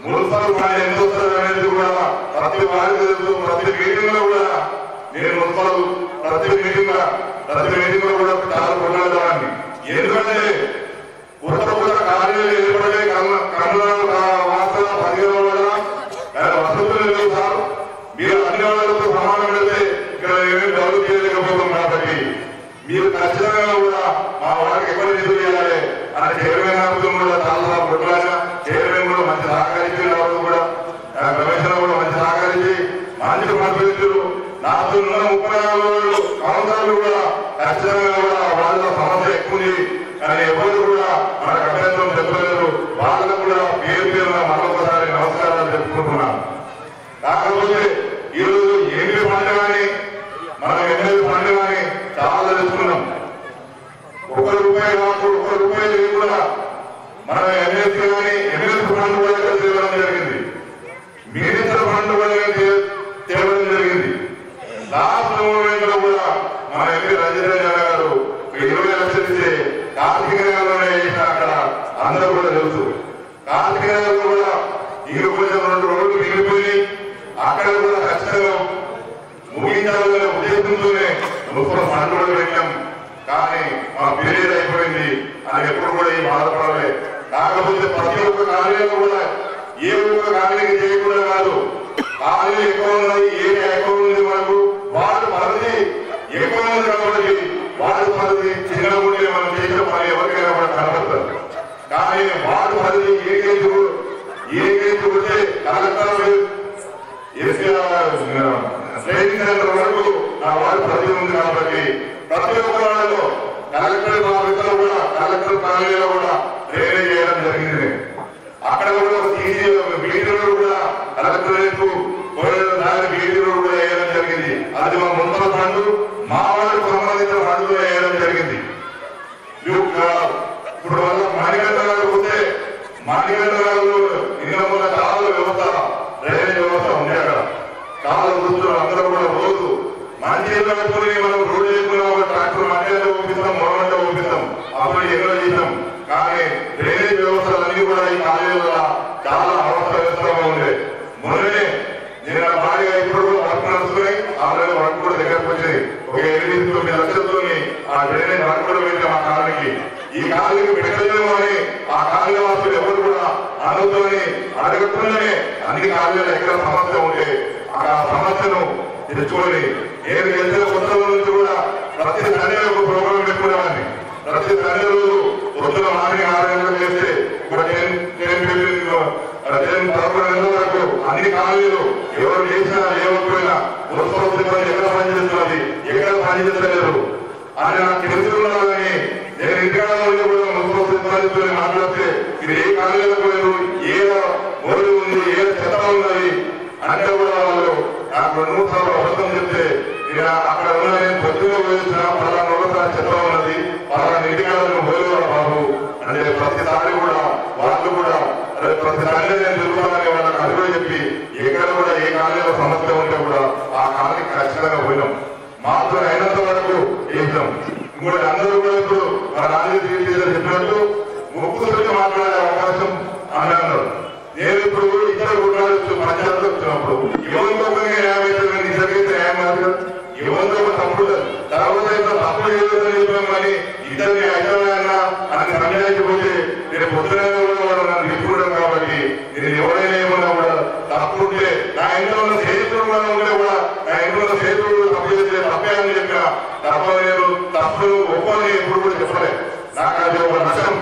మున్సిపల్ ఫండ్ ఎంత వస్తుంది అనేది కూడా ప్రతి వారికి తెలుసు. ప్రతి మీటింగ్ లో కూడా నేను మున్సిపల్ ప్రతి మీటింగ్ లో కూడా చాలా కొట్లాడేవాడిని. ఎందుకంటే కొత్త కార్యాలయాలు ఏర్పడే వార్తల 15 వల్ల వసతులు లేవు సార్. మీరు అన్ని వాళ్ళతో సమానం పెడితే ఇక్కడ ఏమేమి డెవలప్ చేయలేకపోతాం. కాబట్టి మీరు ఖచ్చితంగా కూడా మా వాళ్ళకి ఎక్కువ నిధులు చేయాలి అని చైర్మన్ గారితో కూడా చాలా కొట్లాడినా చైర్మన్ కూడా మంచి సహకరించి వాళ్ళు కూడా కమిషనర్ కూడా మంచి సహకరించి మంచి పంపించారు. నాతో 34 కౌన్సిలర్లు కూడా ఖచ్చితంగా కూడా వాళ్ళ సమస్య ఎక్కువ ఉంది, కానీ ఎవరు కూడా మనకు అభ్యంతరం చెప్పలేరు. వాళ్ళకు కూడా పేరు పేరున మరొకసారి నమస్కారాలు చెప్పుకుంటున్నాను. కాకపోతే ఈరోజు ఎంపీ ఫండ్ కానీ మనం ఎమ్మెల్యే ఫండ్ కానీ చాలా తెచ్చుకున్నాం. ₹1 లేకుండా మనం ఎమ్మెల్సీ కానీ ఎమ్మెల్సీ ఫండ్ కూడా తేవడం జరిగింది. మినిస్టర్ ఫండ్ కూడా తేవడం జరిగింది. లాస్ట్ మూమెంట్ లో కూడా మన ఎంపీ రంజిత్ గారు 20 లక్షలు ఇస్తే కార్తీక నగర్లోనే చేసిన అక్కడ అందరూ కూడా తెలుసు. కార్తీక నగర్ కూడా ఇంక కొంచెం బాధపడాలి. కాకపోతే ప్రతి ఒక్క కాలనీలో కూడా ఏ ఒక్క కాలనీకి చేయకుండా కాదు, కాలనీలు ఎక్కువ ఉన్నాయి, ఏరియా ఎక్కువ ఉంది, మనకు వార్డు పరిధి ఎక్కువ ఉంది కాబట్టి వార్డు పరిధి చిన్నగా ఉంటే మనం చేసిన పని ఎవరికైనా కూడా కనబడతారు. కానీ వార్డు పరిధి ఏకేసి ఉంటే కలెక్టర్ ట్రైనింగ్ సెంటర్ వరకు నా వార్డు పరిధి ఉంది కాబట్టి ప్రతి ఒక్క వాళ్ళలో కలెక్టర్ ఆఫీసులో కూడా కలెక్టర్ కాలనీలో కూడా ట్రైనింగ్ చేయడం జరిగింది. అక్కడ కూడా మీటింగ్లు కూడా కలెక్టరేట్ దాని మీటింగ్లు కూడా వేయడం జరిగింది. అది మా మున్సిపల్ ఫండ్ మా వారికి సంబంధించిన ఫండ్లు వేయడం జరిగింది. ఇప్పుడు వల్ల మణిగంట గారు పోతే మణిగంట గారు నిన్న చాలా వ్యవస్థ డ్రైనేజ్ వ్యవస్థ ఉంది. అక్కడ చాలా వృత్తులు అందరూ కూడా రోజు మంచి పెట్టుకుని మనం రోడ్డు వేసుకున్న ఒక ట్రాక్టర్ మంచిగా పంపిస్తాం, మొరమంటే పంపిస్తాం, అప్పుడు ఎన్నో చేసాం. కానీ డ్రైనేజ్ వ్యవస్థలన్నీ కూడా ఈ కాలేజీల చాలా అవస్థగా ఉంది. మొన్ననే నేను భారీగా ఇప్పుడు వర్క్ నడుస్తున్నాయి, ఆల్రెడీ వర్క్ కూడా దగ్గరకు వచ్చింది. ఒక 8-9 లక్షలతో ఆ డ్రైనేజ్ వర్క్ కూడా పెట్టాం. ఆ కాలనీకి ఈ కాలనీకి పెట్టలేము అని ఆ కాలనీ వాసులు ఎవరు కూడా అనుకుని అడగకుండానే అన్ని కాలనీలు ఎక్కడ సమస్య ఉంటే ఆ సమస్యను తెచ్చుకొని నేను గెలిచిన కొత్తల నుంచి కూడా ప్రతి సండే ఒక ప్రోగ్రాం పెట్టుకునేవాడిని. ప్రతి సండే రోజు పొద్దున మార్నింగ్ 6 గంటలకు చేస్తే ఒక 10-11 వరకు అన్ని కాలనీలు ఎవరు చేసినా లేకపోయినా మున్సిపల్ సిబ్బంది ఎక్కడ పనిచేస్తున్నది, ఎక్కడ పనిచేస్తలేదు అని నాకు తెలుసుకున్నారు. కానీ నేను ఇంటికాడ కూడా మున్సిపల్ సిబ్బందితో మాట్లాడితే మీరు ఏ కాలనీలకు పోయారు, ఏ మొదలు ఉంది, ఏ చెత్త ఉన్నది అంటే కూడా వాళ్ళు నాకు 2-3 సార్లు అబద్ధం చెప్తే అక్కడ ఉన్న నేను పొద్దుగా పోయించిన పలానా ఒకసారి చెత్త ఉన్నది, పలానా ఇంటికాడ పోయేవా బాబు అంటే ప్రతిసారి కూడా వాళ్ళు కూడా ప్రతి సండే నేను తిరుగుతానని వాళ్ళకి అడుగు చెప్పి ఎక్కడ కూడా ఏ కాలనీలో సమస్య ఉంటే కూడా ఆ కాలనీకి ఖచ్చితంగా పోయినాం. మాతో అయినంత వరకు చేసాం. ఇంకోటి అందరూ కూడా ఇప్పుడు మన రాజకీయ చెప్పినట్టు ముక్కుతో మాట్లాడే అవకాశం అని అన్నారు. నేను ఇప్పుడు ఇద్దరు గుర్రాలు పంచాయతీలో వచ్చినప్పుడు ఎవరితో నిజంగా న్యాయం కాదు, ఎవరితో తప్పుడు తర్వాత తప్పు చేయలేదని చెప్పాం. కానీ ఇద్దరిని అయినా అని సంజాయించిపోతే నేను పొద్దున కూడా నన్ను తిప్పుకుంటాను. కాబట్టి నేను ఎవరైనా ఏమన్నా కూడా తప్పుంటే నా ఇంట్లో ఉన్న స్నేహితులు కూడా ఉంటే కూడా నా ఇంట్లో ఉన్న స్నేహితులు తప్పు చేస్తే తప్పే అని చెప్పిన తప్ప నేను తప్పులు ఒప్పని ఎప్పుడు కూడా చెప్పలేదు. నాకు అది ఒక నష్టం.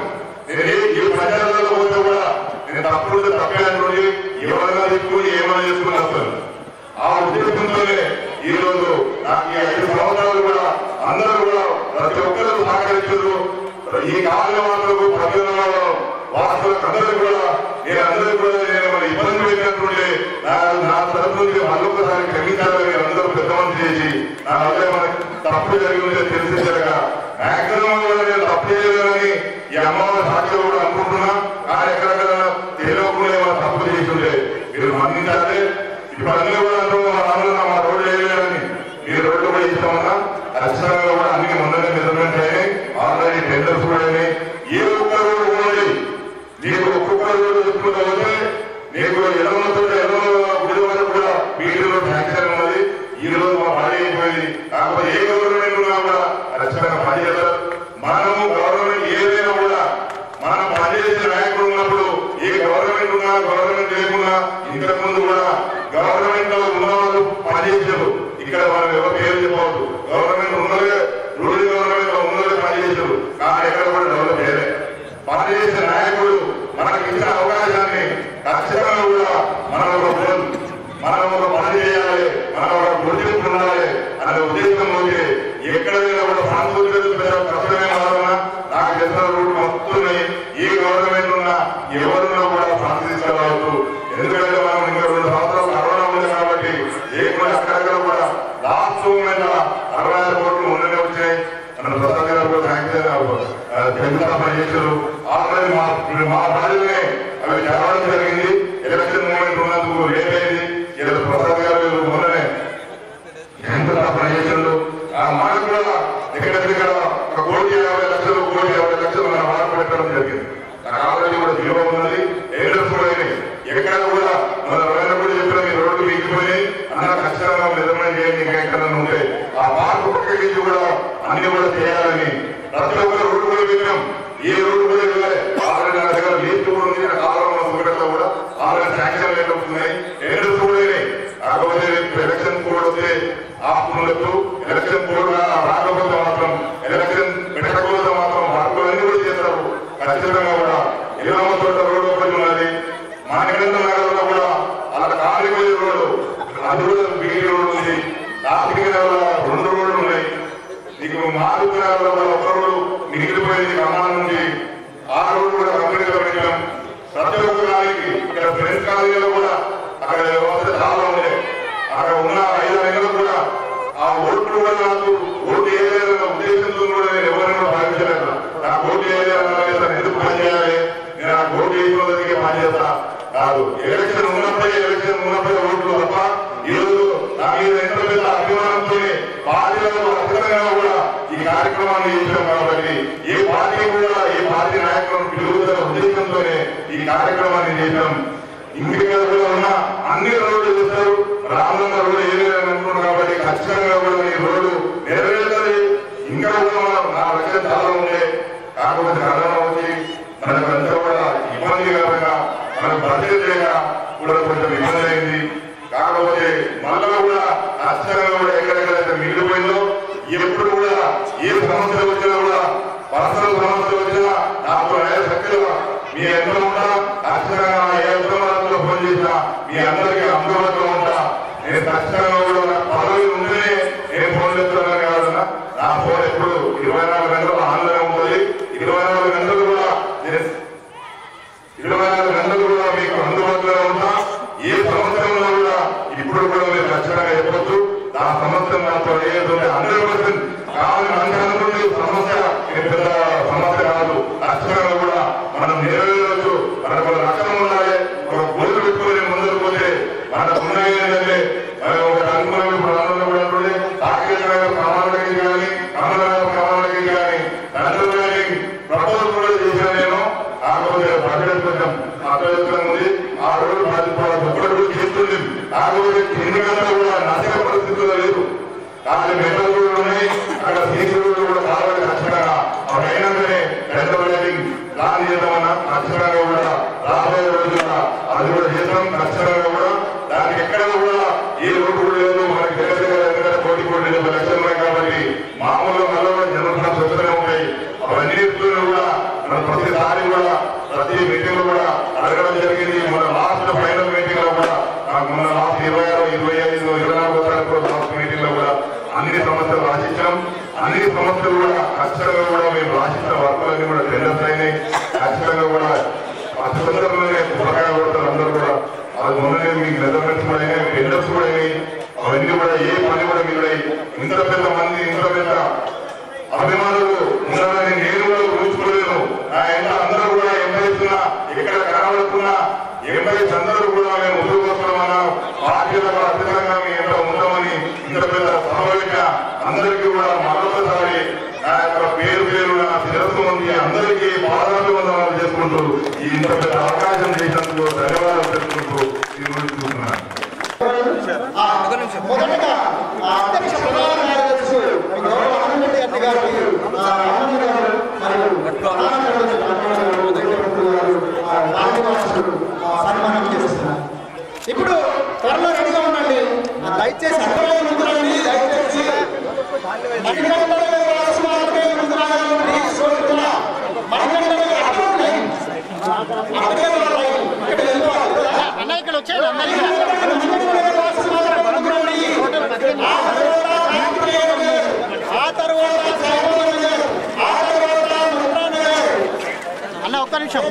నేను ఏ పంచాయతీలో పోతే కూడా నేను తప్పుడు తప్పే అనుకోండి ఎవరైనా చెప్పుకుని ఏమైనా చేసుకుని వస్తాను. ఆ ఉద్దేశంతోనే ఈ రోజు నాకు ఈ 5 సంవత్సరాలు కూడా అందరూ కూడా ప్రతి ఒక్కరూ సహకరించారు. ఈ కాలనీ వాసులకు పట్టణ వాసులకు అందరూ కూడా అందరూ కూడా నేను ఇబ్బంది పెట్టినట్టుంటే నా తరఫు నుంచి మళ్ళొకసారి క్షమించాలని అందరూ పెద్దమంది చేసి నా వల్ల మనకి తప్పు జరిగిందే తెలిసిందగా మ్యాక్సిమం కూడా నేను తప్పు చేయలేదని ఈ అమ్మవారి సాక్షిలో కూడా అనుకుంటున్నా. కానీ ఎక్కడెక్కడ తెలియకుండా ఏమైనా తప్పు చేస్తుంటే మీరు మన్నించాలి. ఇప్పుడు అన్నీ కూడా అనుకున్నా మా రోడ్డు వేయలేదని మీరు రోడ్డు కూడా ఇస్తామన్నా ఖచ్చితంగా కూడా అన్ని మొన్ననే మెజర్మెంట్ అయినాయి, ఆల్రెడీ టెండర్స్ కూడా అయినాయి. ఏ ఒక్క రోడ్డు కూడా నీకు ఒక్కొక్క రోడ్డు చెప్పుకుంటూ పోతే నీకు ఎల్లతో గుడి వరకు కూడా వీటిలో శాంక్షన్ ఉన్నది. ఈ రోజు మా పని అయిపోయింది. కాకపోతే ఏ గవర్నమెంట్ ఉన్నా కూడా ఖచ్చితంగా పనిచేస్తారు. మనము గవర్నమెంట్ ఏదైనా కూడా మనం పనిచేసే నాయకులు ఉన్నప్పుడు ఏ గవర్నమెంట్ ఉన్నా గవర్నమెంట్ లేకున్నా ఇంతకుముందు కూడా గవర్నమెంట్ లో ఉన్న వాళ్ళు పనిచేసారు. ఇక్కడ మనం ఎవరు పేరు చెప్పవద్దు. గవర్నమెంట్ ఉన్నదే రూలింగ్ గవర్నమెంట్ లో ఉన్నదే పనిచేసారు. కానీ ఎక్కడ కూడా డెవలప్ చేయలేదు. పనిచేసే నాయకుడు మనకి ఇచ్చిన అవకాశాన్ని ఖచ్చితంగా కూడా మనం ఒక పని చేయాలి, మనం ఒక గుర్తింపు ఉండాలి అనే ఉద్దేశంలో ఎక్కడైనా కూడా సాంస్కృతిక కష్టమే కాదన్నా నాకు తెలిసిన రూట్ మొత్తం ఏ గవర్నమెంట్ ఉన్నా ఎవరున్నా కూడా తీసుకురావచ్చు. ఎందుకంటే మనం ఇంకా 2 సంవత్సరాలు కరోనా ఉంది కాబట్టి లేకుండా అక్కడక్కడ కూడా లాస్ట్ మూమెంట్ 66 కోట్లు ఉండనే వచ్చాయి. మన ప్రసాద్ గారు కూడా శాంక్షన్ పనిచేశారు. ఆల్రెడీ మా బాధ్యతనే అవి చదవడం జరిగింది. ఎలక్షన్ మూమెంట్ ఉన్నందుకు లేట్ అయింది. ప్రసాద్ గారు మొన్ననే ఎంత పనిచేశారు. మనకు కూడా ఎక్కడెక్కడ 1,50,00,000 1,50,00,000 మన వాటర్ పెట్టడం జరిగింది. నాకు ఆల్రెడీ కూడా జీవో ఉన్నది. ఏరియర్స్ కూడా అయినాయి. ఎక్కడ కూడా మన ఎవరైనా కూడా చెప్పిన మీ రోడ్డు వీగిపోయినాయి అన్న ఖచ్చితంగా మెజర్మెంట్ చేయండి. ఇంకా ఎక్కడన్నా ఉంటే ఆ మార్పు పక్కకి కూడా అన్ని కూడా చేయాలని ప్రతి ఒక్క రోడ్డు కూడా పెట్టాం. ఏ రోడ్డు కూడా వస్తే ఆపుతున్నట్టు ఎలక్షన్ కోడ్ రాకపోతే మాత్రం ఎలక్షన్ పెట్టకపోతే మాత్రం మార్పులన్నీ కూడా చేస్తారు. ఖచ్చితంగా కూడా 20 చోట్ల రోడ్డు ఒకటి ఉన్నది. మానగండ నగరంలో కూడా అలా కాలిపోయే రోడ్డు అది కూడా బీటీ రోడ్డు ఉంది. కార్తీక నగరంలో 2 రోడ్లు ఉన్నాయి. నీకు మారుతి నగరంలో కూడా 1 రోడ్డు మిగిలిపోయింది. ఖమ్మాన్ నుంచి ఆ రోడ్డు కూడా కంప్లీట్ గా పెట్టాం. ప్రతి ఒక్క దానికి ఇక్కడ ఫ్రెండ్స్ కాలనీలో కూడా అక్కడ వ్యవస్థ చాలా ఉంది. అక్కడ ఉన్న 5 నెలలు కూడా ఆ ఓట్లు కూడా నాకు ఓటు వేయాలన్న ఉద్దేశంతో కూడా నేను ఎవరైనా భావించలేదు. నాకు ఓటు వేయాలన్నా ఎందుకు పనిచేయాలి, నేను ఆ ఓటు వేయడానికి పనిచేస్తా కాదు. ఎలక్షన్ ఉన్నప్పుడే ఓట్లు తప్ప ఈరోజు నా మీద ఎంత పెద్ద అభిమానంతో పార్టీలలో అధికంగా కూడా ఈ కార్యక్రమాన్ని చేశాం. కాబట్టి ఏ పార్టీ నాయకులను పిలుగుతున్న ఉద్దేశంతోనే ఈ కార్యక్రమాన్ని చేశాం. ఇండియా ఉన్న అన్ని రోడ్లు చేస్తారు. రామన్న రోడ్డు ఏదైనా అనుకుంటున్నారు కాబట్టి ఖచ్చితంగా కూడా ఈ రోడ్డు నెరవేరుతుంది. ఇంకా కూడా నా లక్ష్యం చాలా ఉండే. కాకపోతే కరోనా వచ్చి మనకంతా కూడా ఇబ్బందికరంగా మనకు బడ్జెట్ లేక కూడా కొంచెం ఇబ్బంది అయింది. కాకపోతే మళ్ళా కూడా ఖచ్చితంగా కూడా ఎక్కడెక్కడైతే మిగిలిపోయిందో ఎప్పుడు కూడా ఏ సమస్య వచ్చినా కూడా పర్సనల్ సమస్య వచ్చినా నాకు శక్తిగా మీ అందరూ ఉంటా. ఖచ్చితంగా ఏ ఉద్యమాలతో ఫోన్ చేసినా మీ అందరికీ అందుబాటులో ఉంటా. నేను ఖచ్చితంగా కూడా నా పదవి ఉంటేనే నేను ఫోన్ చేస్తున్నాను కావాలన్నా నా ఫోన్ ఎప్పుడు 24 గంటలు ఆన్లైన్ ఉంటుంది. 24 గంటలు కూడా నేను 24 గంటలు కూడా మీకు అందుబాటులో ఉంటా. ఏ సంవత్సరంలో కూడా ఇప్పుడు కూడా మీరు ఖచ్చితంగా చెప్పొచ్చు. నా సంవత్సరం నాతో ఏదైతే 100% కావాలి అనుకుంటే సమస్య పెద్ద సమస్య కాదు. ఖచ్చితంగా కూడా మనం నెరవేరవచ్చు. మనకు ఒక లక్ష్యం ఉండాలి. ఒక గోలు పెట్టుకుని ముందుకు పోతే మనకు ఉన్నది ఏంటంటే ఒక అనుకున్న ప్రాంతంలో కూడా ఉంటుంది. సాకేత్ నగర్ ప్రమాణాలకి కానీ కమలనగర్ ప్రమాణాలకి కానీ తండ్రి ప్రపోజల్ కూడా చేశాను నేను. కాకపోతే బడ్జెట్ కొంచెం అప్రయత్నం ఉంది. ఆ రోజు ఒక్కటి చేస్తుంది. కాకపోతే ఎన్నికల్లో కూడా నష్టక పరిస్థితుల్లో లేదు. కానీ మెట్ల రోడ్లు ఉన్నాయి. అక్కడ సీసీ రోడ్లు కూడా కావాలి. ఖచ్చితంగా అయినందునే పెద్ద బిల్డింగ్ ప్లాన్ చేద్దామన్నా ఖచ్చితంగా కూడా రాబోయే రోజుల్లో అది కూడా చేద్దాం. ఖచ్చితంగా కూడా దానికి ఎక్కడ కూడా ఏ రోడ్డు కూడా లేదు. మనకి దగ్గర కోటి 20 లక్షలు ఉన్నాయి. కాబట్టి మామూలుగా మళ్ళీ జరుగుతున్న చూస్తూనే ఉంటాయి. అవన్నీ కూడా మనం ప్రతిసారి కూడా ప్రతి మీటింగ్ లో కూడా అడగడం జరిగింది. మన లాస్ట్ ఫైనల్ మీటింగ్ లో కూడా మన లాస్ట్ 26, 25, 24 తారీఖు లాస్ట్ మీటింగ్ లో కూడా అన్ని సమస్యలు రాసిచ్చాం. అన్ని సమస్యలు కూడా ఖచ్చితంగా కూడా మేము రాసిచ్చిన వర్కులన్నీ కూడా టెండర్స్ అయినాయి. ఖచ్చితంగా కూడా అతి తొందరలోనే పుస్తకాయ కొడతారు అందరూ కూడా. అది మొన్ననే మీకు మెజర్మెంట్స్ కూడా అయినాయి, టెండర్స్ కూడా అయినాయి. అవన్నీ కూడా ఏ పని కూడా మిగిలాయి. ఇంత పెద్ద మంది ఇంత పెద్ద అభిమానులు ఉన్నారని నేను కూడా ఊహించుకోలేదు. నా ఎంత అందరూ కూడా ఎంపైస్తున్నా ఎక్కడ కనబడుతున్నా ఎంపైస్ అందరూ కూడా మేము ముందుకు వస్తున్నామన్నా పార్టీలకు అతీతంగా మేము ఎంత ఉంటామని ఇంత పెద్ద సభ అందరికీ కూడా మరొకసారి నా యొక్క పేరు నా శిరస్సు ఉంది అందరికీ పాదాభివందనాలు చేసుకుంటూ ఈ ఇంత పెద్ద అవకాశం చేసినందుకు ధన్యవాదాలు తెలుసుకుంటూ ఈ రోజు చూస్తున్నాను. మొదటగా అధ్యక్ష ప్రధాన కార్యదర్శి ఆనందరెడ్డి గారికి సన్మానం చేస్తున్నారు. ఇప్పుడు త్వరలో రెడీగా ఉండండి. దయచేసి అక్కడే ముందురండి. దయచేసి ఇక్కడ వచ్చేది అన్న ఒక్క నిమిషం.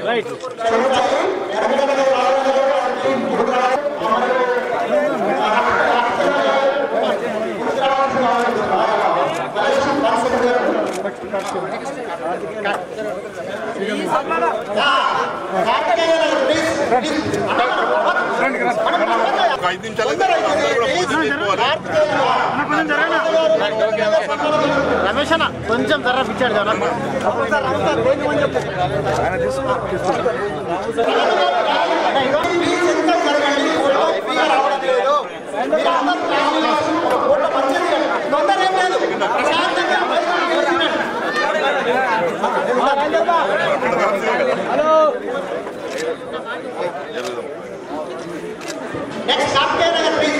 రైట్ ప్లీజ్ ఒక 5 నిమిషాలు రమేష్ అన్న కొంచెం ధర పిచ్చాడు కదా నెక్స్ట్ కార్తికేయ నగర్ ప్లీజ్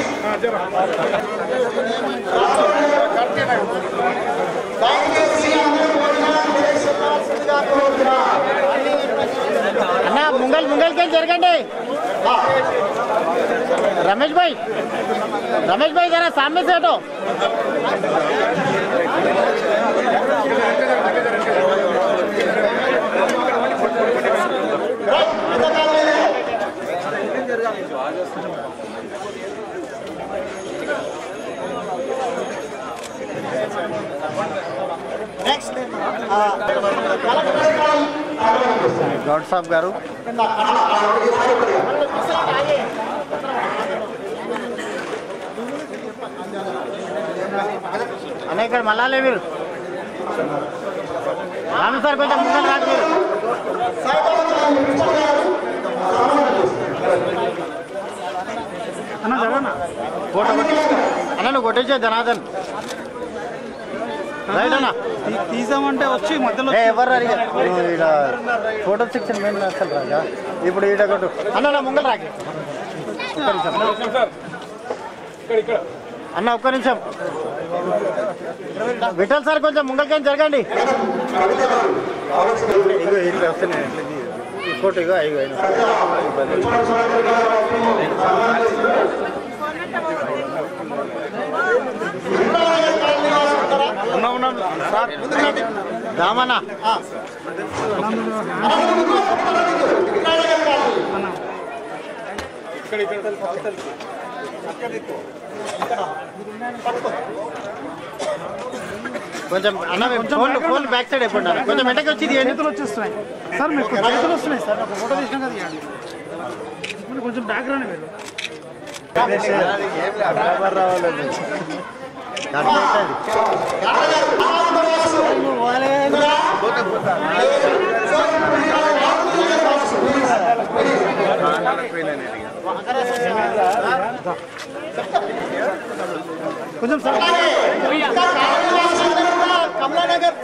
అన్న ముంగల్కి జరగండి रमेश भाई जरा सामने से हटो गौड साहब गारू అన్న ఇక్కడ మళ్ళాలే మీరు రాను సార్ కొంచెం ముందర రాదు మీరు అన్న జగన్న ఫోటో అన్న నువ్వు కొట్టేసే జనార్దన్ రైట్ అన్న తీసామంటే వచ్చి మధ్యలో ఎవరు అడిగా ఇక్కడ ఫోటో సెక్షన్ మెయిన్ అసలు రాగా ఇప్పుడు ఈడ కొట్టు అన్న ముంగల్ రాకి అన్న ఒక్క నిమిషం విఠల్ సార్ కొంచెం ముంగల్కేం జరగండి ఇగో ఇట్లా వస్తున్నాయి ఫోటో ఇగో ఇగో రామన్న కొంచెం అన్న ఫోన్ బ్యాక్ సైడ్ అయిపోయినారు కొంచెం వెంటకి వచ్చి చేతులు వచ్చేస్తున్నాయి సార్ మీకు చేతులు వస్తున్నాయి సార్ ఒక ఫోటో తీసినా కదా ఇవ్వండి కొంచెం బ్యాక్ రండి మీరు కొంచెం కమలానగర్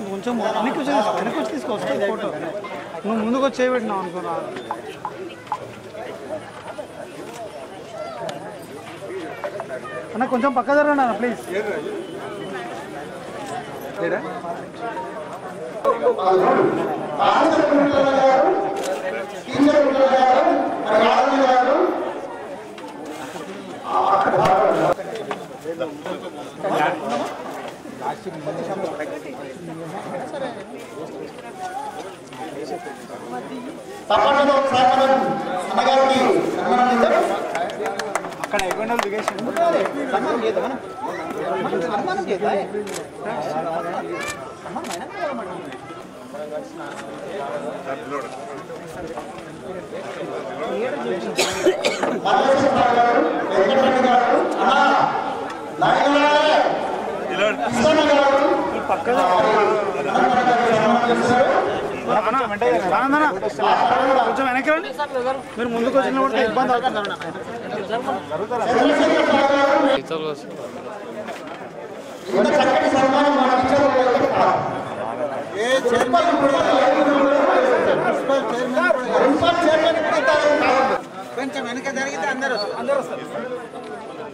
కొంచెం వెనక్కి వచ్చి తీసుకొస్తా ఫోటో నువ్వు ముందుకు వచ్చి చేయబెట్టినావు అనుకున్నా అన్న కొంచెం పక్క జరగండి అన్న ప్లీజ్ అక్కడ ఎక్కడ దిగేసి కొంచెం వెనక్కి రండి మీరు ముందుకు వచ్చిన కూడా ఇబ్బంది అవుతుంది కొంచెం వెనక జరిగితే అందరూ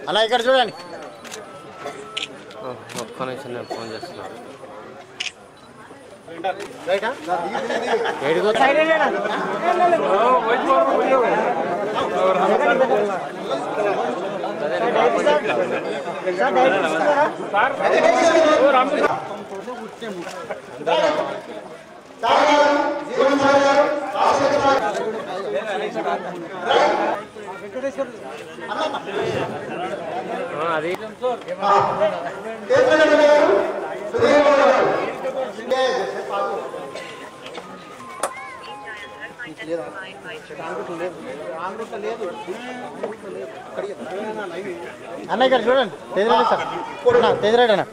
అలా ఇక్కడ చూడండి ఒక్క నిమిషం నేను ఫోన్ చేస్తున్నాను అది అన్నయ్య గారు చూడండి తేజరాడు సార్ తేజరాడు అన్న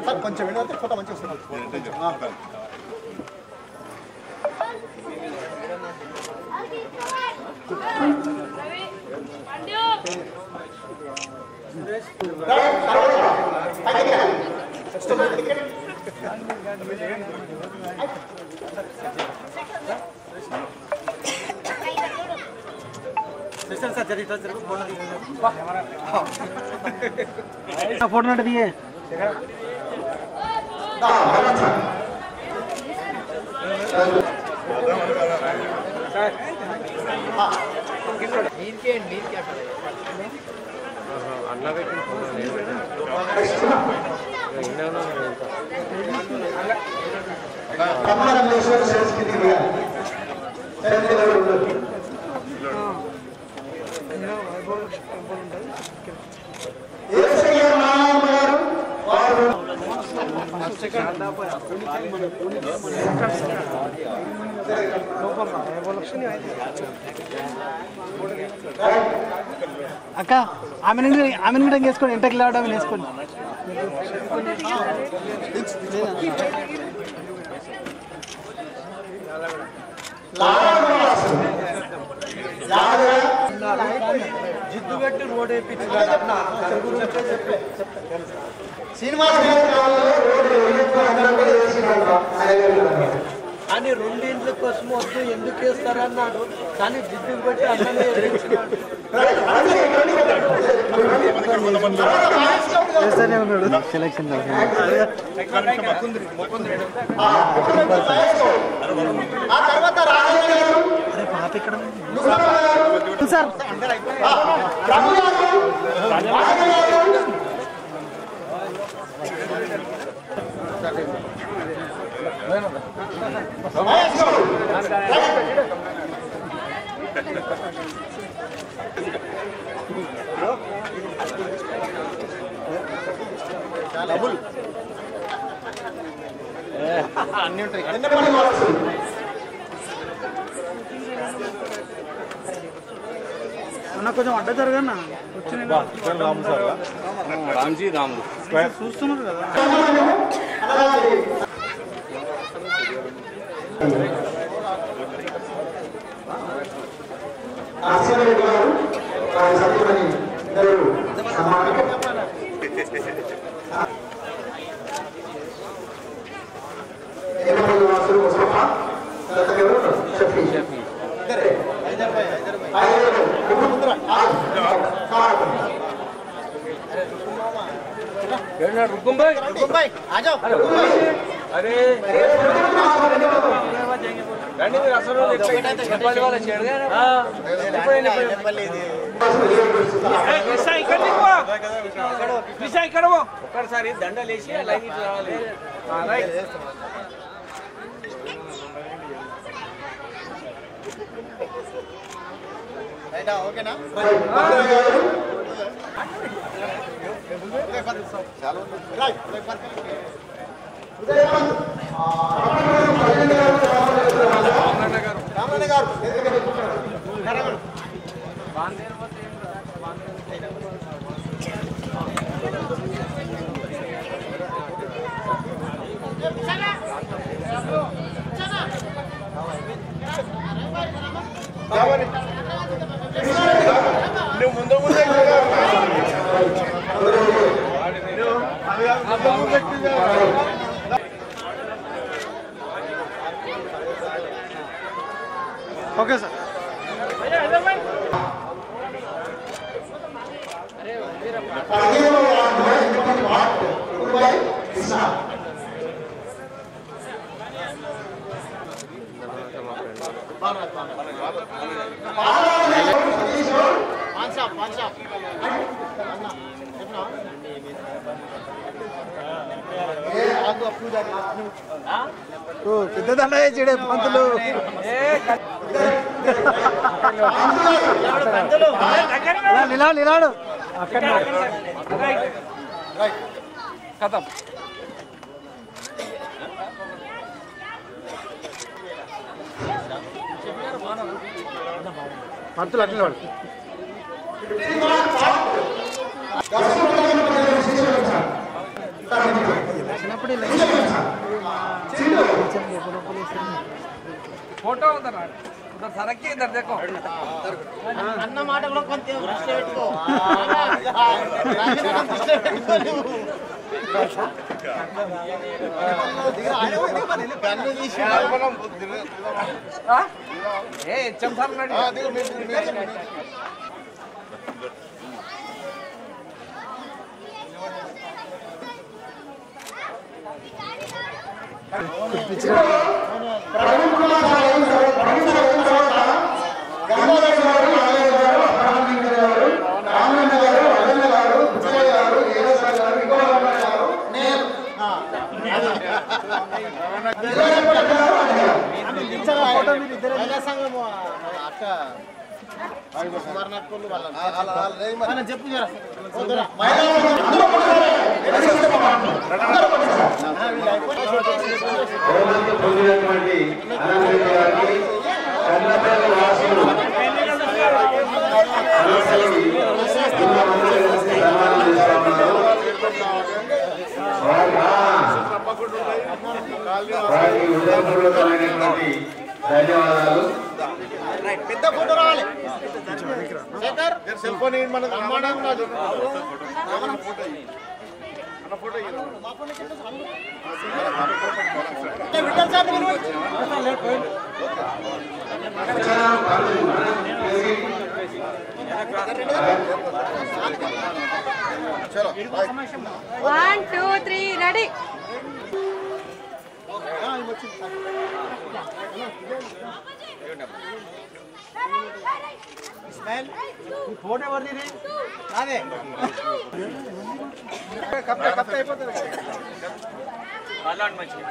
సార్ కొంచెం వినోతే ఫోటో మంచిగా వస్తుంది फोटो नट दिए అన్న పెట్టిన ఫోటో లేదు అక్క ఆమె కూడా వేసుకోండి ఇంటర్కి లేవడం వేసుకోండి జిద్దు పెట్టి రోడ్ వేయించాడు అని రెండింట్ల కోసం వద్దు ఎందుకు వేస్తారన్నాడు కానీ జిద్దు పెట్టి అన్నమే సెలక్షన్ పాప ఇక్కడ సార్ అన్ని ఉంటాయి కొంచెం అడ్డ జరగన్నా రామ్జీ రాము చూస్తున్నారు కదా रुकुम भाई आ जाओ अरे ఒకసారి దండలేసి లైన్ రావాలి ఓకేనా నువ్వు ముందు ముందే ఓకే సార్ పెద్ద దండ వేసాడే పంతులు. నిలాడు కథ పంతులు అట్లే వాడు చిన్నప్పుడు फोटो उधर उधर सड़क के इधर देखो అన్న మాట కూడా కొంచెం దృష్టి పెట్టుకో ఏ చెంసార్ చెప్పు పొందినటువంటి అనంతరెడ్డి గారికి కన్నపల్లి వాసులు సన్మానం చేస్తా ఉన్నారు. వారికి హృదయపూర్వకమైనటువంటి ధన్యవాదాలు. పెద్ద ఫోటో రావాలి శేఖర్ సెల్ ఫోన్ మనకు అమ్మాడం రాదు One, two, three, ready. Photo ఎవరిది అదే కప్త అయిపోతుంది మంచిగా